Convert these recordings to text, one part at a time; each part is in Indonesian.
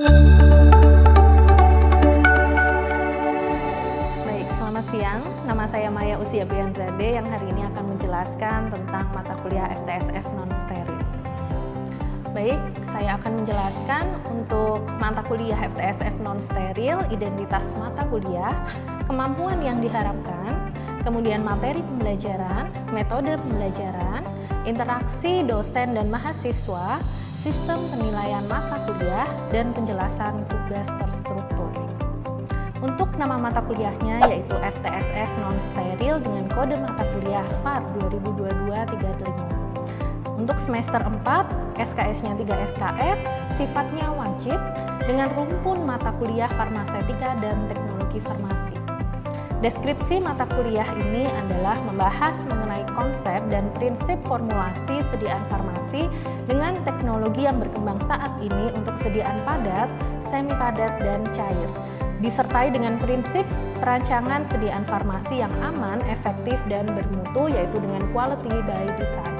Baik, selamat siang. Nama saya Maya Usia Biandrade yang hari ini akan menjelaskan tentang mata kuliah FTSF non-steril. Baik, saya akan menjelaskan untuk mata kuliah FTSF non-steril, identitas mata kuliah, kemampuan yang diharapkan, kemudian materi pembelajaran, metode pembelajaran, interaksi dosen dan mahasiswa, sistem penilaian mata kuliah, dan penjelasan tugas terstruktur. Untuk nama mata kuliahnya yaitu FTSF non-steril dengan kode mata kuliah FAR 2022-35. Untuk semester 4, SKS-nya 3 SKS, sifatnya wajib dengan rumpun mata kuliah farmasetika dan teknologi farmasi. Deskripsi mata kuliah ini adalah membahas mengenai konsep dan prinsip formulasi sediaan farmasi dengan teknologi yang berkembang saat ini untuk sediaan padat, semi padat, dan cair, disertai dengan prinsip perancangan sediaan farmasi yang aman, efektif, dan bermutu, yaitu dengan quality by design.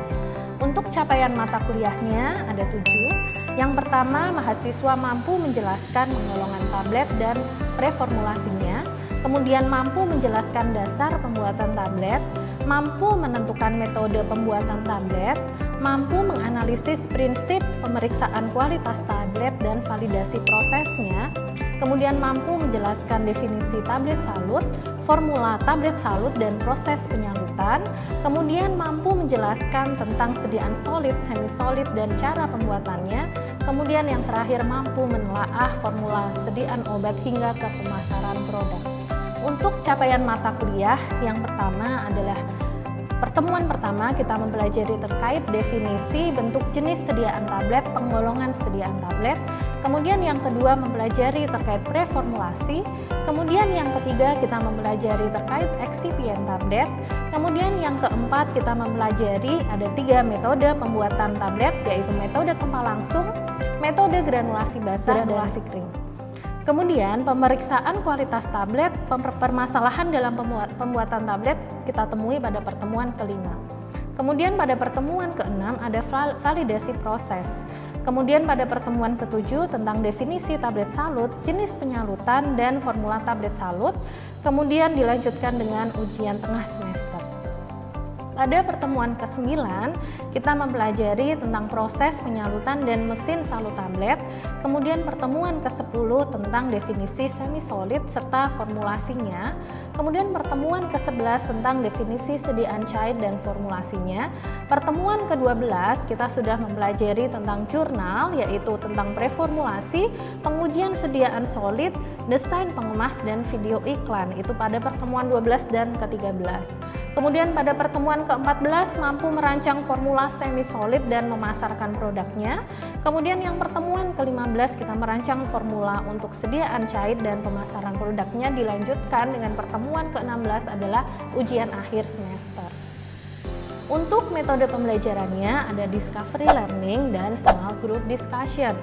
Untuk capaian mata kuliahnya ada 7. Yang pertama, mahasiswa mampu menjelaskan penggolongan tablet dan preformulasinya, kemudian mampu menjelaskan dasar pembuatan tablet, mampu menentukan metode pembuatan tablet, mampu menganalisis prinsip pemeriksaan kualitas tablet dan validasi prosesnya, kemudian mampu menjelaskan definisi tablet salut, formula tablet salut dan proses penyalutan, kemudian mampu menjelaskan tentang sediaan solid, semi solid dan cara pembuatannya, kemudian yang terakhir mampu menelaah formula sediaan obat hingga ke pemasaran produk. Untuk capaian mata kuliah yang pertama adalah pertemuan pertama kita mempelajari terkait definisi, bentuk, jenis sediaan tablet, penggolongan sediaan tablet. Kemudian yang kedua mempelajari terkait preformulasi. Kemudian yang ketiga kita mempelajari terkait eksipien tablet. Kemudian yang keempat kita mempelajari ada 3 metode pembuatan tablet, yaitu metode kempal langsung, metode granulasi basah, granulasi kering. Kemudian pemeriksaan kualitas tablet, permasalahan dalam pembuatan tablet kita temui pada pertemuan kelima. Kemudian pada pertemuan keenam ada validasi proses. Kemudian pada pertemuan ketujuh tentang definisi tablet salut, jenis penyalutan, dan formula tablet salut. Kemudian dilanjutkan dengan ujian tengah semester. Pada pertemuan ke-9, kita mempelajari tentang proses penyalutan dan mesin salut tablet. Kemudian pertemuan ke-10 tentang definisi semi solid serta formulasinya. Kemudian pertemuan ke-11 tentang definisi sediaan cair dan formulasinya. Pertemuan ke-12 kita sudah mempelajari tentang jurnal, yaitu tentang preformulasi, pengujian sediaan solid, desain pengemas, dan video iklan. Itu pada pertemuan 12 dan ke-13. Kemudian pada pertemuan ke-14 mampu merancang formula semi solid dan memasarkan produknya. Kemudian yang pertemuan ke-15 kita merancang formula untuk sediaan cair dan pemasaran produknya. Dilanjutkan dengan pertemuan ke-16 adalah ujian akhir semester. Untuk metode pembelajarannya ada discovery learning dan small group discussion.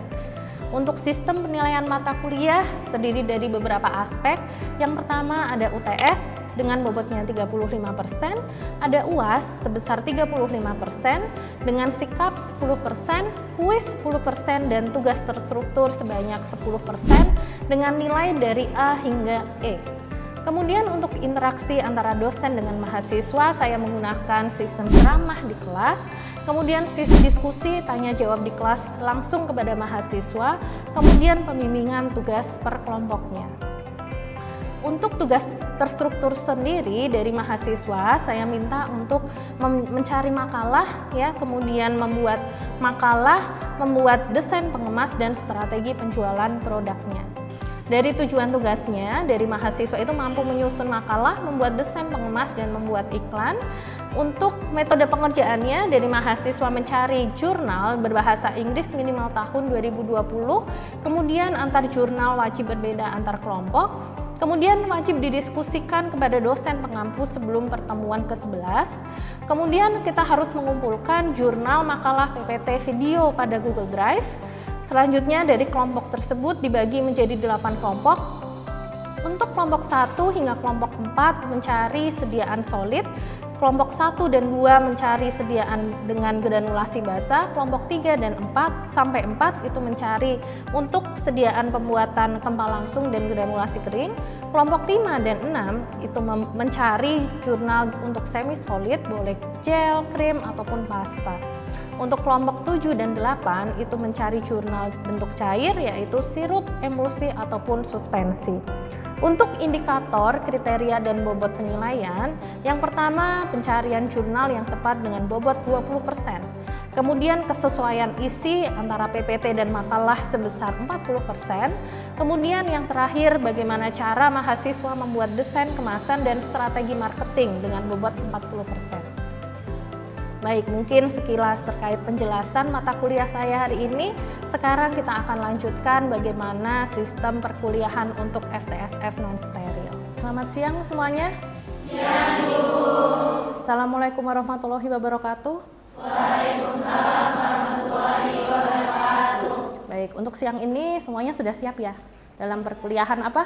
Untuk sistem penilaian mata kuliah terdiri dari beberapa aspek. Yang pertama ada UTS dengan bobotnya 35%, ada UAS sebesar 35%, dengan sikap 10%, kuis 10%, dan tugas terstruktur sebanyak 10% dengan nilai dari A hingga E. Kemudian untuk interaksi antara dosen dengan mahasiswa, saya menggunakan sistem ceramah di kelas, kemudian diskusi tanya jawab di kelas langsung kepada mahasiswa, kemudian pembimbingan tugas per kelompoknya. Untuk tugas terstruktur sendiri dari mahasiswa, saya minta untuk mencari makalah, ya, kemudian membuat makalah, membuat desain pengemas dan strategi penjualan produknya. Dari tujuan tugasnya, dari mahasiswa itu mampu menyusun makalah, membuat desain pengemas, dan membuat iklan. Untuk metode pengerjaannya, dari mahasiswa mencari jurnal berbahasa Inggris minimal tahun 2020, kemudian antar jurnal wajib berbeda antar kelompok, kemudian wajib didiskusikan kepada dosen pengampu sebelum pertemuan ke-11, kemudian kita harus mengumpulkan jurnal, makalah, PPT, video pada Google Drive. Selanjutnya dari kelompok tersebut dibagi menjadi 8 kelompok. Untuk kelompok 1 hingga kelompok 4 mencari sediaan solid, Kelompok 1 dan 2 mencari sediaan dengan granulasi basah, kelompok 3 dan 4 sampai 4 itu mencari untuk sediaan pembuatan kempal langsung dan granulasi kering. Kelompok 5 dan 6 itu mencari jurnal untuk semi solid, boleh gel, krim ataupun pasta. Untuk kelompok 7 dan 8 itu mencari jurnal bentuk cair, yaitu sirup, emulsi ataupun suspensi. Untuk indikator, kriteria, dan bobot penilaian, yang pertama pencarian jurnal yang tepat dengan bobot 20%. Kemudian kesesuaian isi antara PPT dan makalah sebesar 40%. Kemudian yang terakhir, bagaimana cara mahasiswa membuat desain kemasan dan strategi marketing dengan bobot 40%. Baik, mungkin sekilas terkait penjelasan mata kuliah saya hari ini. Sekarang kita akan lanjutkan bagaimana sistem perkuliahan untuk FTSF non-steril. Selamat siang semuanya. Siang, Ibu. Assalamualaikum warahmatullahi wabarakatuh. Waalaikumsalam warahmatullahi wabarakatuh. Baik, untuk siang ini semuanya sudah siap ya dalam perkuliahan apa?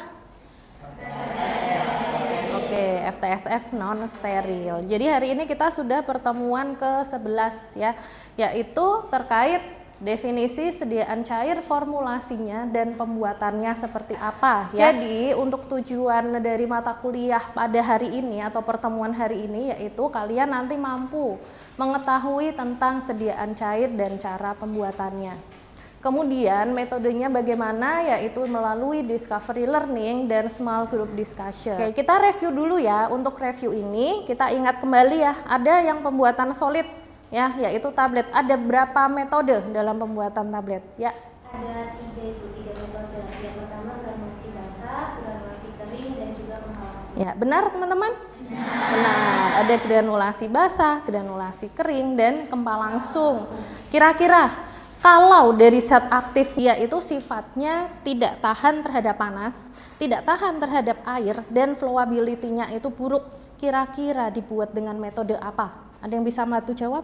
Oke, FTSF non-steril. Jadi hari ini kita sudah pertemuan ke-11 ya, yaitu terkait definisi sediaan cair, formulasinya, dan pembuatannya seperti apa ya. Jadi untuk tujuan dari mata kuliah pada hari ini atau pertemuan hari ini, yaitu kalian nanti mampu mengetahui tentang sediaan cair dan cara pembuatannya. Kemudian metodenya bagaimana, yaitu melalui discovery learning dan small group discussion. Oke, kita review dulu ya. Untuk review ini kita ingat kembali ya, ada yang pembuatan solid ya, yaitu tablet. Ada berapa metode dalam pembuatan tablet ya? Ada 3 metode. Yang pertama granulasi basah, granulasi kering, dan juga kempal langsung. Ya, benar teman-teman? Benar. Ada granulasi basah, granulasi kering, dan kempal langsung. Kira-kira kalau dari zat aktif, yaitu sifatnya tidak tahan terhadap panas, tidak tahan terhadap air, dan flowability-nya itu buruk, kira-kira dibuat dengan metode apa? Ada yang bisa bantu jawab?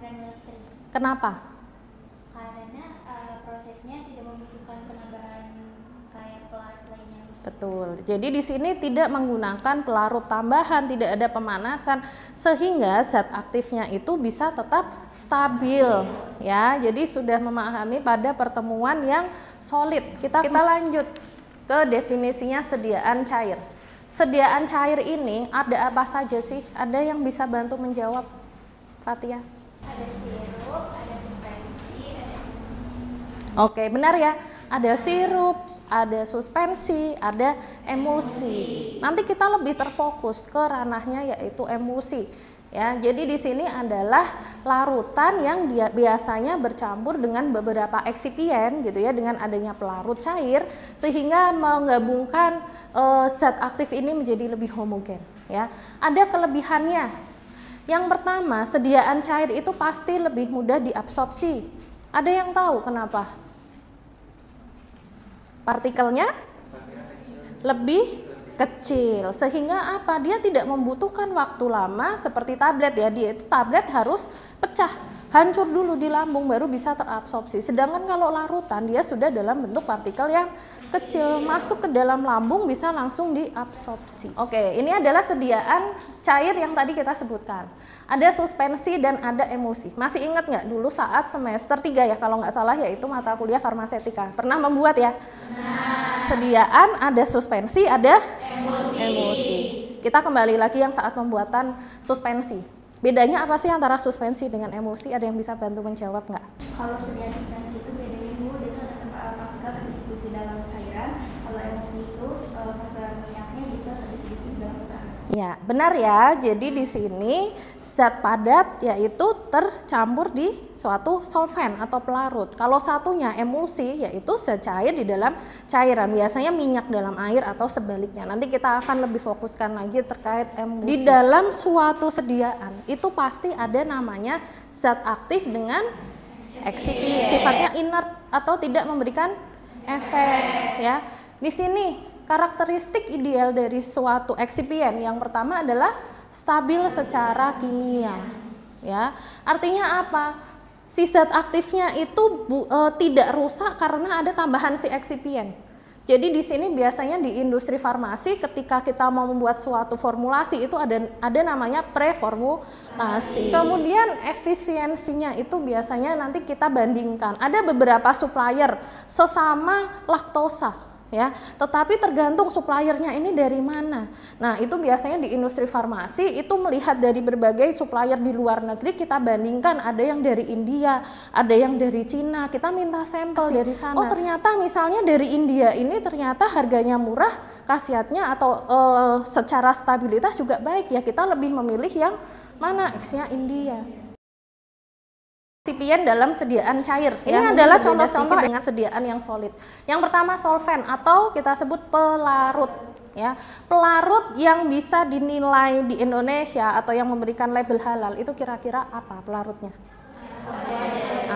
Granulasi kering. Kenapa? Karena prosesnya tidak membutuhkan penambahan kayak pelarut lainnya. Betul. Jadi di sini tidak menggunakan pelarut tambahan, tidak ada pemanasan, sehingga zat aktifnya itu bisa tetap stabil ya. Jadi sudah memahami pada pertemuan yang solid. Kita lanjut ke definisinya sediaan cair. Sediaan cair ini ada apa saja sih? Ada yang bisa bantu menjawab, Fatia? Ada sirup, ada suspensi, ada emulsi. Oke, benar ya. Ada sirup, ada suspensi, ada emulsi. Nanti kita lebih terfokus ke ranahnya, yaitu emulsi. Ya, jadi di sini adalah larutan yang biasanya bercampur dengan beberapa eksipien gitu ya, dengan adanya pelarut cair sehingga menggabungkan zat aktif ini menjadi lebih homogen ya. Ada kelebihannya. Yang pertama, sediaan cair itu pasti lebih mudah diabsorpsi. Ada yang tahu kenapa? Partikelnya lebih kecil, sehingga apa? Dia tidak membutuhkan waktu lama seperti tablet ya. Dia itu tablet harus pecah, hancur dulu di lambung baru bisa terabsorpsi. Sedangkan kalau larutan dia sudah dalam bentuk partikel yang kecil, masuk ke dalam lambung bisa langsung diabsorpsi. Oke, ini adalah sediaan cair yang tadi kita sebutkan. Ada suspensi dan ada emulsi. Masih ingat nggak dulu saat semester 3 ya, kalau nggak salah, yaitu mata kuliah farmasetika. Pernah membuat ya? Sediaan, ada suspensi, ada emulsi. Kita kembali lagi yang saat pembuatan suspensi. Bedanya apa sih antara suspensi dengan emulsi? Ada yang bisa bantu menjawab nggak? Kalau sediaan suspensi itu bedanya Bu, dia itu ada partikel terdistribusi dalam cairan. Kalau emulsi itu fase minyaknya bisa terdistribusi dalam fase air. Ya, benar ya. Jadi di sini zat padat yaitu tercampur di suatu solvent atau pelarut. Kalau satunya emulsi yaitu zat cair di dalam cairan, biasanya minyak dalam air atau sebaliknya. Nanti kita akan lebih fokuskan lagi terkait emulsi. Di dalam suatu sediaan itu pasti ada namanya zat aktif dengan eksipien. Sifatnya inert atau tidak memberikan efek ya. Di sini karakteristik ideal dari suatu eksipien yang pertama adalah stabil secara kimia ya. Artinya apa? Si zat aktifnya itu tidak rusak karena ada tambahan si eksipien. Jadi di sini biasanya di industri farmasi ketika kita mau membuat suatu formulasi itu ada namanya preformulasi. Kemudian efisiensinya itu biasanya nanti kita bandingkan. Ada beberapa supplier sesama laktosa ya, tetapi tergantung suppliernya ini dari mana. Nah, itu biasanya di industri farmasi itu melihat dari berbagai supplier di luar negeri, kita bandingkan, ada yang dari India, ada yang dari Cina, kita minta sampel dari sana. Oh, ternyata misalnya dari India ini ternyata harganya murah, khasiatnya atau secara stabilitas juga baik ya, kita lebih memilih yang mana, X-nya India. Eksipien dalam sediaan cair. Ini adalah contoh-contoh dengan sediaan yang solid. Yang pertama solvent atau kita sebut pelarut. Ya, pelarut yang bisa dinilai di Indonesia atau yang memberikan label halal itu kira-kira apa pelarutnya?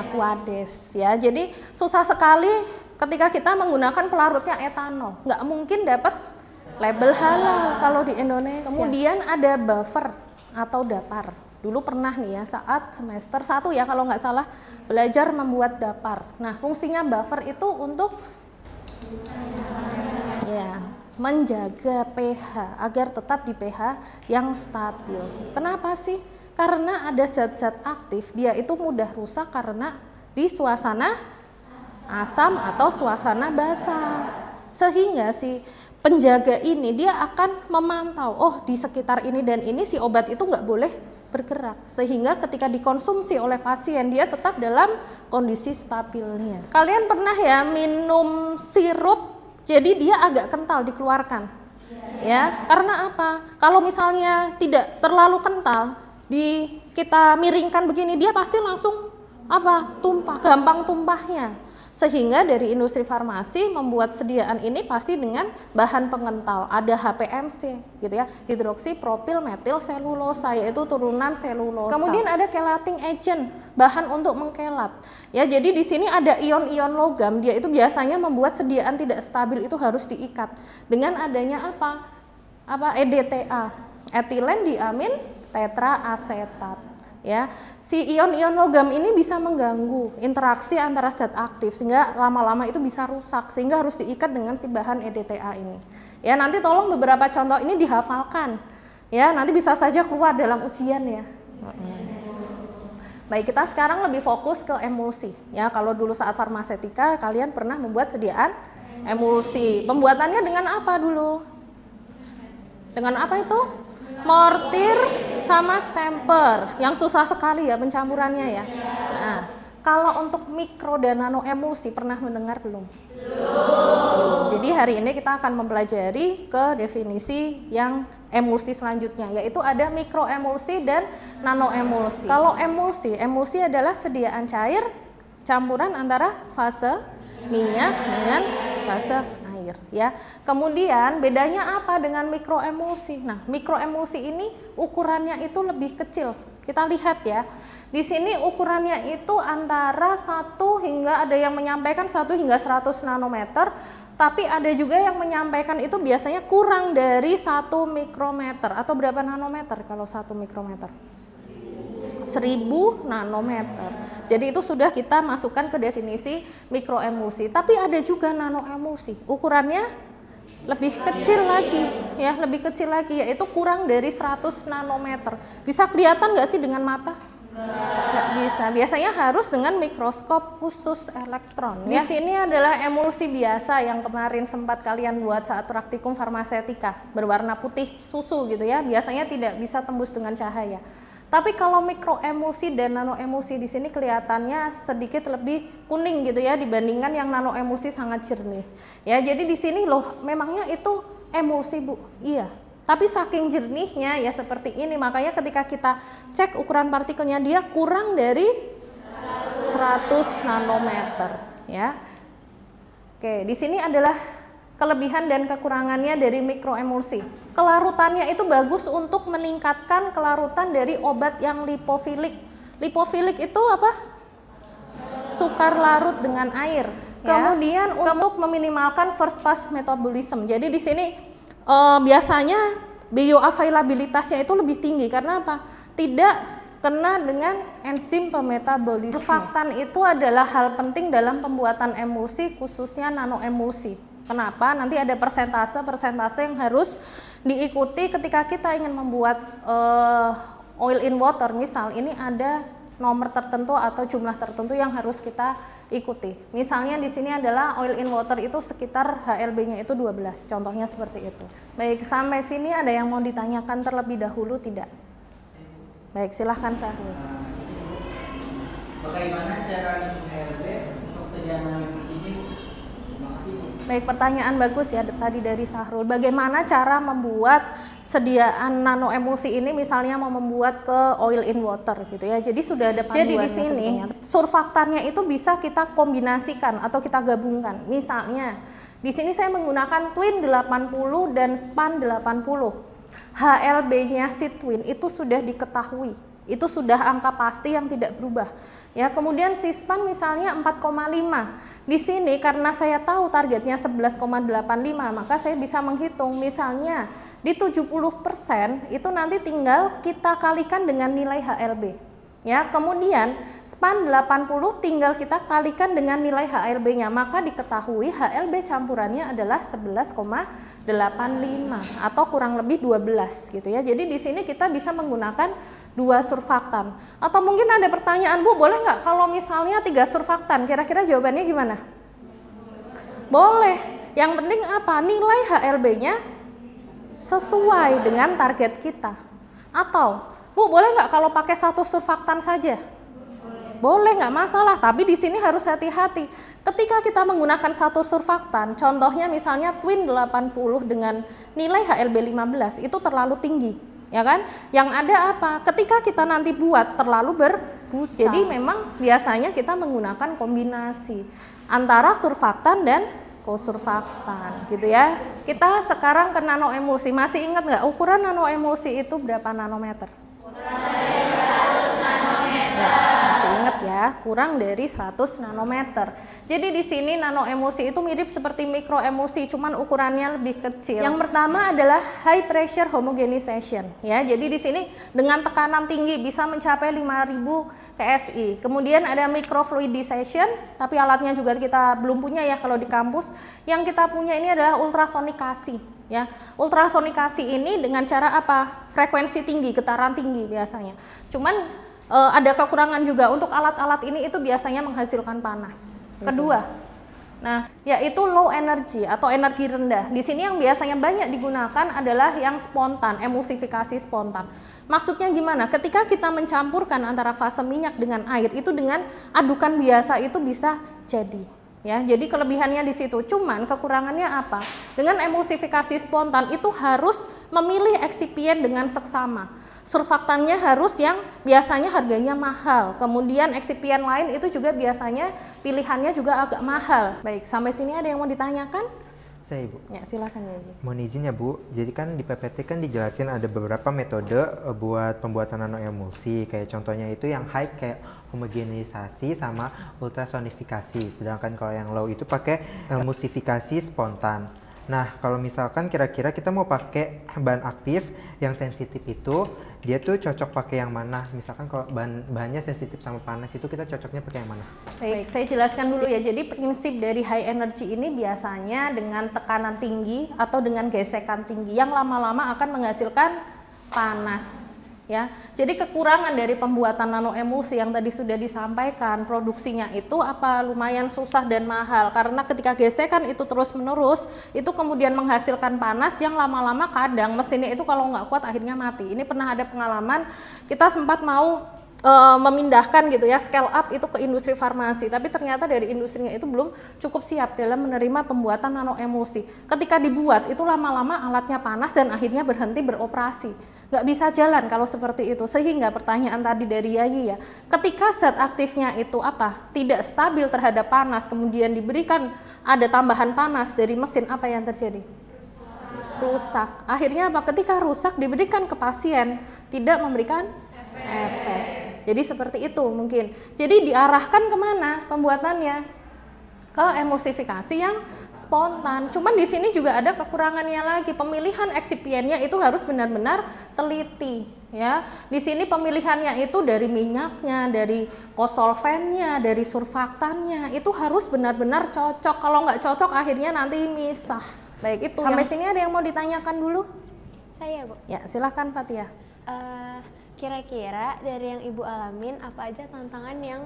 Aquades. Ya, jadi susah sekali ketika kita menggunakan pelarutnya etanol. Nggak mungkin dapat label halal kalau di Indonesia. Kemudian ada buffer atau dapar. Dulu pernah nih ya, saat semester 1 ya kalau nggak salah, belajar membuat dapar. Nah, fungsinya buffer itu untuk ya menjaga pH agar tetap di pH yang stabil. Kenapa sih? Karena ada zat-zat aktif, dia itu mudah rusak karena di suasana asam atau suasana basah. Sehingga si penjaga ini dia akan memantau, oh di sekitar ini dan ini si obat itu nggak boleh bergerak, sehingga ketika dikonsumsi oleh pasien dia tetap dalam kondisi stabilnya. Kalian pernah ya minum sirup jadi dia agak kental dikeluarkan ya, karena apa? Kalau misalnya tidak terlalu kental, kita miringkan begini, dia pasti langsung tumpah, gampang tumpahnya. Sehingga dari industri farmasi membuat sediaan ini pasti dengan bahan pengental, ada HPMC gitu ya, hidroksipropil metil selulosa, yaitu turunan selulosa. Kemudian ada chelating agent, bahan untuk mengkelat. Ya, jadi di sini ada ion-ion logam, dia itu biasanya membuat sediaan tidak stabil itu harus diikat. Dengan adanya EDTA, etilen diamin tetraasetat. Ya, si ion-ion logam ini bisa mengganggu interaksi antara zat aktif sehingga lama-lama itu bisa rusak, sehingga harus diikat dengan si bahan EDTA ini. Ya, nanti tolong beberapa contoh ini dihafalkan. Ya, nanti bisa saja keluar dalam ujian ya. Baik, kita sekarang lebih fokus ke emulsi. Ya, kalau dulu saat farmasetika kalian pernah membuat sediaan emulsi. Pembuatannya dengan apa dulu? Dengan apa itu? Mortir sama stemper, yang susah sekali ya pencampurannya ya. Nah, kalau untuk mikro dan nano emulsi pernah mendengar belum? Jadi hari ini kita akan mempelajari ke definisi yang emulsi selanjutnya, yaitu ada mikro emulsi dan nano emulsi. Kalau emulsi adalah sediaan cair campuran antara fase minyak dengan fase air ya. Kemudian bedanya apa dengan mikroemulsi? Nah, mikroemulsi ini ukurannya itu lebih kecil. Kita lihat ya. Di sini ukurannya itu antara 1 hingga ada yang menyampaikan 1 hingga 100 nanometer, tapi ada juga yang menyampaikan itu biasanya kurang dari 1 mikrometer. Atau berapa nanometer kalau 1 mikrometer? 1000 nanometer. Jadi itu sudah kita masukkan ke definisi mikroemulsi. Tapi ada juga nanoemulsi. Ukurannya lebih kecil lagi ya, lebih kecil lagi, yaitu kurang dari 100 nanometer. Bisa kelihatan nggak sih dengan mata? Nggak bisa. Biasanya harus dengan mikroskop khusus elektron. Di sini adalah emulsi biasa yang kemarin sempat kalian buat saat praktikum farmasetika, berwarna putih susu gitu ya. Biasanya tidak bisa tembus dengan cahaya. Tapi kalau mikroemulsi dan nanoemulsi di sini kelihatannya sedikit lebih kuning gitu ya dibandingkan yang nanoemulsi sangat jernih. Ya, jadi di sini loh memangnya itu emulsi, Bu. Iya. Tapi saking jernihnya ya seperti ini, makanya ketika kita cek ukuran partikelnya dia kurang dari 100 nanometer ya. Oke, di sini adalah kelebihan dan kekurangannya dari mikroemulsi. Kelarutannya itu bagus untuk meningkatkan kelarutan dari obat yang lipofilik. Lipofilik itu apa? Sukar larut dengan air. Ya. Kemudian untuk meminimalkan first pass metabolism. Jadi di sini biasanya bioavailabilitasnya itu lebih tinggi karena apa? Tidak kena dengan enzim pemetabolisme. Surfaktan itu adalah hal penting dalam pembuatan emulsi, khususnya nanoemulsi. Kenapa? Nanti ada persentase yang harus diikuti ketika kita ingin membuat oil in water. Misal ini ada nomor tertentu atau jumlah tertentu yang harus kita ikuti. Misalnya di sini adalah oil in water itu sekitar HLB-nya itu 12. Contohnya seperti itu. Baik, sampai sini ada yang mau ditanyakan terlebih dahulu tidak? Baik, silahkan Sahrul. Bagaimana cara ngitung HLB untuk sediaan nanoemulsi ini? Terima kasih, Bu. Baik, pertanyaan bagus ya tadi dari Sahrul. Bagaimana cara membuat sediaan nanoemulsi ini, misalnya mau membuat ke oil in water gitu ya. Jadi sudah ada panduannya. Jadi di sini surfaktannya itu bisa kita kombinasikan atau kita gabungkan. Misalnya di sini saya menggunakan twin 80 dan span 80. HLB-nya si twin itu sudah diketahui. Itu sudah angka pasti yang tidak berubah. Ya, kemudian si span misalnya 4,5. Di sini karena saya tahu targetnya 11,85, maka saya bisa menghitung misalnya di 70% itu nanti tinggal kita kalikan dengan nilai HLB. Ya, kemudian span 80 tinggal kita kalikan dengan nilai HLB-nya, maka diketahui HLB campurannya adalah 11,85 atau kurang lebih 12 gitu ya. Jadi di sini kita bisa menggunakan 2 surfaktan. Atau mungkin ada pertanyaan, Bu, boleh nggak kalau misalnya 3 surfaktan? Kira-kira jawabannya gimana? Boleh. Yang penting apa? Nilai HLB-nya sesuai dengan target kita. Atau, Bu, boleh nggak kalau pakai 1 surfaktan saja? Boleh, nggak masalah. Tapi di sini harus hati-hati. Ketika kita menggunakan 1 surfaktan, contohnya misalnya twin 80 dengan nilai HLB 15, itu terlalu tinggi. Ya kan? Yang ada apa? Ketika kita nanti buat terlalu berbusa. Jadi memang biasanya kita menggunakan kombinasi antara surfaktan dan kosurfaktan gitu ya. Kita sekarang ke nanoemulsi. Masih ingat nggak ukuran nanoemulsi itu berapa nanometer? Kurang dari 100 nanometer. Masih ingat ya, kurang dari 100 nanometer. Jadi di sini nanoemulsi itu mirip seperti mikroemulsi, cuman ukurannya lebih kecil. Yang pertama adalah high pressure homogenization ya. Jadi di sini dengan tekanan tinggi bisa mencapai 5000 PSI. Kemudian ada microfluidization, tapi alatnya juga kita belum punya ya kalau di kampus. Yang kita punya ini adalah ultrasonikasi ya. Ultrasonikasi ini dengan cara apa? Frekuensi tinggi, getaran tinggi biasanya. Cuman ada kekurangan juga untuk alat-alat ini, itu biasanya menghasilkan panas. Kedua, nah yaitu low energy atau energi rendah. Di sini yang biasanya banyak digunakan adalah yang spontan, emulsifikasi spontan. Maksudnya gimana? Ketika kita mencampurkan antara fase minyak dengan air, itu dengan adukan biasa itu bisa jadi. Ya, jadi kelebihannya di situ. Cuman kekurangannya apa? Dengan emulsifikasi spontan itu harus memilih eksipien dengan seksama. Surfaktannya harus yang biasanya harganya mahal. Kemudian eksipien lain itu juga biasanya pilihannya juga agak mahal. Baik, sampai sini ada yang mau ditanyakan? Saya, Ibu. Ya, silakan ya, Ibu. Mohon izin ya, Bu. Jadi kan di PPT kan dijelasin ada beberapa metode buat pembuatan nanoemulsi. Kayak contohnya itu yang high kayak homogenisasi sama ultrasonifikasi. Sedangkan kalau yang low itu pakai emulsifikasi spontan. Nah, kalau misalkan kira-kira kita mau pakai bahan aktif yang sensitif itu, dia tuh cocok pakai yang mana? Misalkan kalau bahannya sensitif sama panas itu kita cocoknya pakai yang mana? Baik, saya jelaskan dulu ya. Jadi prinsip dari high energy ini biasanya dengan tekanan tinggi atau dengan gesekan tinggi yang lama-lama akan menghasilkan panas. Ya, jadi kekurangan dari pembuatan nanoemulsi yang tadi sudah disampaikan, produksinya itu apa? Lumayan susah dan mahal karena ketika gesekan itu terus-menerus, itu kemudian menghasilkan panas yang lama-lama kadang mesinnya itu kalau nggak kuat akhirnya mati. Ini pernah ada pengalaman, kita sempat mau memindahkan gitu ya, scale up itu ke industri farmasi, tapi ternyata dari industrinya itu belum cukup siap dalam menerima pembuatan nanoemulsi. Ketika dibuat itu lama-lama alatnya panas dan akhirnya berhenti beroperasi, nggak bisa jalan kalau seperti itu. Sehingga pertanyaan tadi dari Yayi ya, ketika zat aktifnya itu apa? Tidak stabil terhadap panas, kemudian diberikan ada tambahan panas dari mesin, apa yang terjadi? Rusak. Akhirnya apa? Ketika rusak diberikan ke pasien, tidak memberikan efek. Jadi seperti itu mungkin. Jadi diarahkan kemana pembuatannya? Ke emulsifikasi yang spontan. Cuman di sini juga ada kekurangannya lagi. Pemilihan eksipiennya itu harus benar-benar teliti. ya. Di sini pemilihannya itu dari minyaknya, dari kosolvennya, dari surfaktannya, itu harus benar-benar cocok. Kalau nggak cocok akhirnya nanti misah. Baik, itu sampai sini ada yang mau ditanyakan dulu? Saya, Bu. Ya, silahkan Fatia. Kira-kira dari yang Ibu alamin apa aja tantangan yang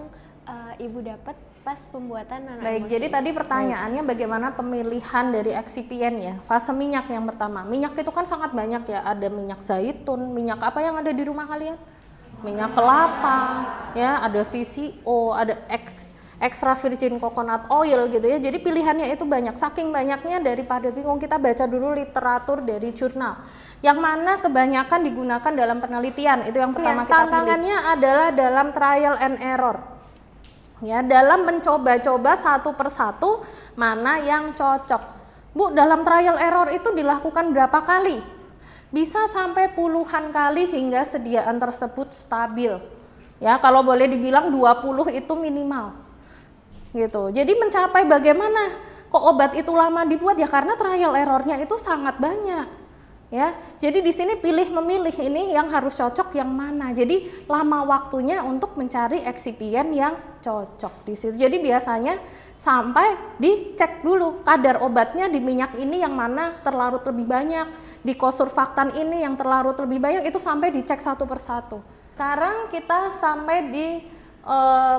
Ibu dapat pas pembuatan nano Baik, emosi? jadi tadi pertanyaannya bagaimana pemilihan dari eksipien ya. Fase minyak yang pertama. Minyak itu kan sangat banyak ya. Ada minyak zaitun, minyak apa yang ada di rumah kalian? Minyak kelapa, ya, ada VCO, ada extra virgin coconut oil gitu ya. Jadi pilihannya itu banyak. Saking banyaknya daripada bingung, kita baca dulu literatur dari jurnal. Yang mana kebanyakan digunakan dalam penelitian. Itu yang pertama kita pilih. Tantangannya adalah dalam trial and error. Ya, dalam mencoba-coba satu persatu mana yang cocok. Bu, dalam trial error itu dilakukan berapa kali? Bisa sampai puluhan kali hingga sediaan tersebut stabil. Ya, kalau boleh dibilang 20 itu minimal. Gitu. Jadi mencapai bagaimana kok obat itu lama dibuat ya karena trial errornya itu sangat banyak. Ya, jadi di sini pilih memilih ini yang harus cocok yang mana. Jadi lama waktunya untuk mencari eksipien yang cocok di situ. Jadi biasanya sampai dicek dulu kadar obatnya di minyak ini yang mana terlarut lebih banyak, di kosurfaktan ini yang terlarut lebih banyak, itu sampai dicek satu persatu. Sekarang kita sampai di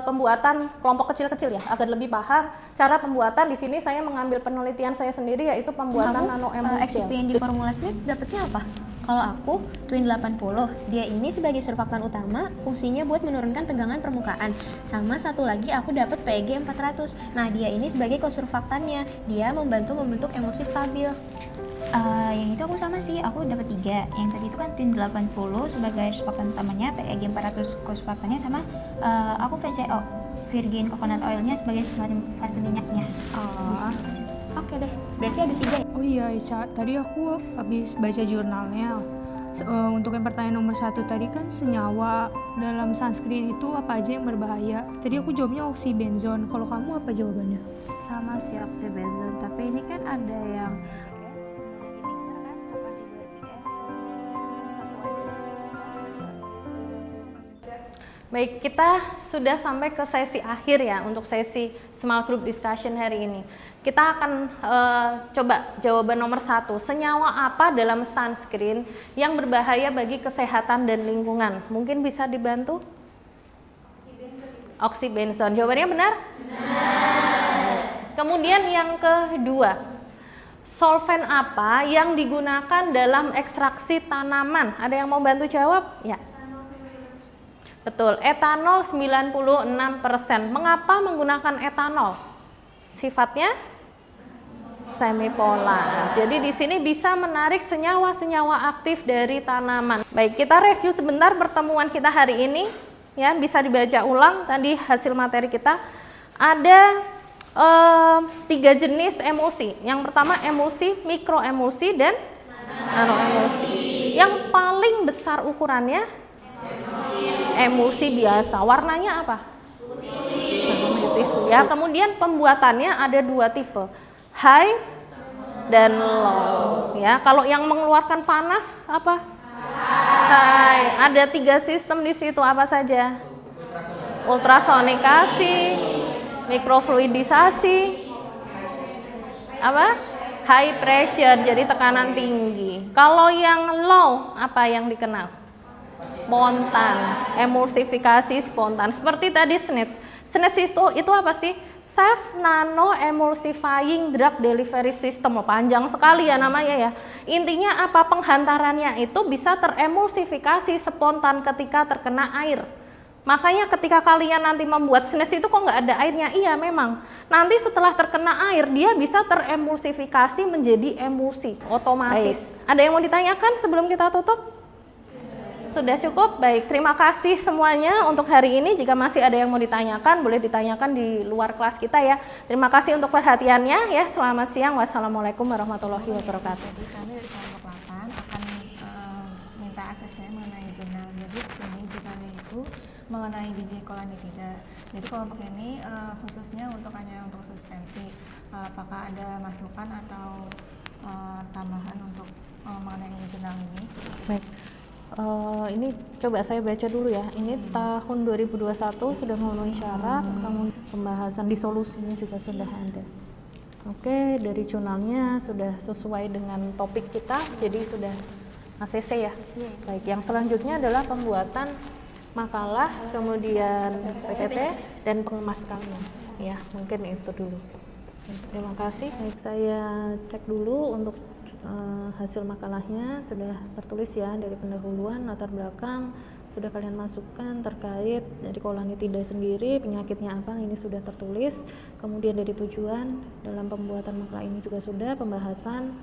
pembuatan kelompok kecil-kecil ya, agar lebih paham cara pembuatan. Di sini saya mengambil penelitian saya sendiri yaitu pembuatan nano emulsion. Eksipien di formula SNITS dapatnya apa? Kalau aku Twin 80, dia ini sebagai surfaktan utama, fungsinya buat menurunkan tegangan permukaan. Sama satu lagi aku dapat PEG 400. Nah, dia ini sebagai kosurfaktannya, dia membantu membentuk emulsi stabil. Yang itu aku sama sih, aku dapat 3. Yang tadi itu kan Twin 80 sebagai surfaktan utamanya, PEG 400 kosurfaktannya, sama aku VCO, virgin coconut oilnya sebagai fase minyaknya. Oke deh, berarti ada 3 ya? Oh iya Ica, tadi aku habis baca jurnalnya. Untuk yang pertanyaan nomor 1 tadi kan senyawa dalam sunscreen itu apa aja yang berbahaya. Tadi aku jawabnya oksibenzon, kalau kamu apa jawabannya? Sama sih oksibenzon, tapi ini kan ada yang Baik, kita sudah sampai ke sesi akhir ya untuk sesi small group discussion hari ini. Kita akan coba jawaban nomor 1. Senyawa apa dalam sunscreen yang berbahaya bagi kesehatan dan lingkungan? Mungkin bisa dibantu? Oksibenzon. Jawabannya benar? Benar. Kemudian yang kedua, solvent apa yang digunakan dalam ekstraksi tanaman? Ada yang mau bantu jawab? Ya. Betul, etanol 96%. Mengapa menggunakan etanol? Sifatnya semipolar. Jadi di sini bisa menarik senyawa-senyawa aktif dari tanaman. Baik, kita review sebentar pertemuan kita hari ini. Ya, bisa dibaca ulang tadi hasil materi kita. Ada 3 jenis emulsi. Yang pertama emulsi, mikroemulsi, dan nanoemulsi. Yang paling besar ukurannya emulsi biasa. Warnanya apa? Putih. Ya, kemudian pembuatannya ada 2 tipe, high dan low. Ya, kalau yang mengeluarkan panas apa? High. Ada 3 sistem di situ, apa saja? Ultrasonikasi, mikrofluidisasi, apa? High pressure, jadi tekanan tinggi. Kalau yang low, apa yang dikenal? Spontan, emulsifikasi spontan. Seperti tadi SNITS. SNITS itu apa sih? Safe Nano Emulsifying Drug Delivery System. Panjang sekali ya namanya ya. Intinya apa? Penghantarannya itu bisa teremulsifikasi spontan ketika terkena air. Makanya ketika kalian nanti membuat SNITS itu kok nggak ada airnya? Iya memang. Nanti setelah terkena air dia bisa teremulsifikasi menjadi emulsi otomatis. Ada yang mau ditanyakan sebelum kita tutup? Sudah cukup? Baik, terima kasih semuanya untuk hari ini. Jika masih ada yang mau ditanyakan, boleh ditanyakan di luar kelas kita ya. Terima kasih untuk perhatiannya ya. Selamat siang. Wassalamualaikum warahmatullahi wabarakatuh. Jadi kami dari kelompok 8 akan minta asesmen mengenai jurnal. Jadi sini jurnalnya itu mengenai biji kolanidida. Jadi kelompok ini khususnya hanya untuk suspensi. Apakah ada masukan atau tambahan untuk mengenai jurnal ini? Baik. Ini coba saya baca dulu ya. Ini tahun 2021 sudah memenuhi syarat, kemudian pembahasan disolusinya juga sudah ada. Oke, dari jurnalnya sudah sesuai dengan topik kita, jadi sudah ACC ya. Baik, yang selanjutnya adalah pembuatan makalah, kemudian PPT dan pengemas kalian. Ya, mungkin itu dulu. Terima kasih. Baik, saya cek dulu untuk hasil makalahnya sudah tertulis ya, dari pendahuluan, latar belakang sudah kalian masukkan terkait dari kolanitida sendiri, penyakitnya apa, ini sudah tertulis. Kemudian dari tujuan dalam pembuatan makalah ini juga sudah pembahasan.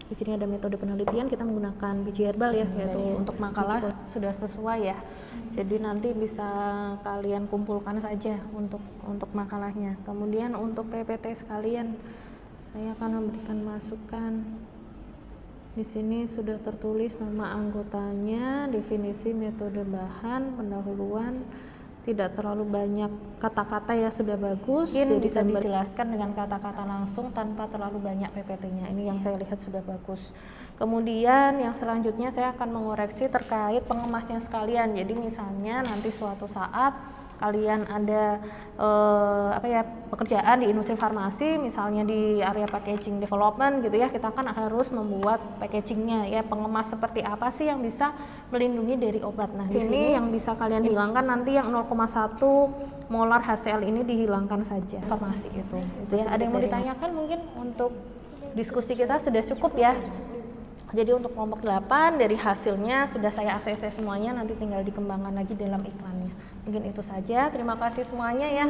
Di sini ada metode penelitian, kita menggunakan biji herbal ya, yaitu untuk makalah sudah sesuai ya. Jadi nanti bisa kalian kumpulkan saja untuk makalahnya. Kemudian untuk PPT sekalian, saya akan memberikan masukan. Di sini sudah tertulis nama anggotanya, definisi metode bahan, pendahuluan, tidak terlalu banyak kata-kata ya, sudah bagus. Jadi bisa dijelaskan dengan kata-kata langsung tanpa terlalu banyak PPT-nya. Ini yang saya lihat sudah bagus. Kemudian yang selanjutnya saya akan mengoreksi terkait pengemasnya sekalian. Jadi misalnya nanti suatu saat kalian ada pekerjaan di industri farmasi, misalnya di area packaging development gitu ya, kita kan harus membuat packagingnya ya, pengemas seperti apa sih yang bisa melindungi dari obat. Nah, di sini yang bisa kalian hilangkan nanti yang 0,1 molar HCl ini dihilangkan saja farmasi itu ya. Ada yang mau ditanyakan mungkin untuk diskusi kita sudah cukup ya. Jadi untuk kelompok 8 dari hasilnya sudah saya ACC semuanya, nanti tinggal dikembangkan lagi dalam iklannya. Mungkin itu saja, terima kasih semuanya ya.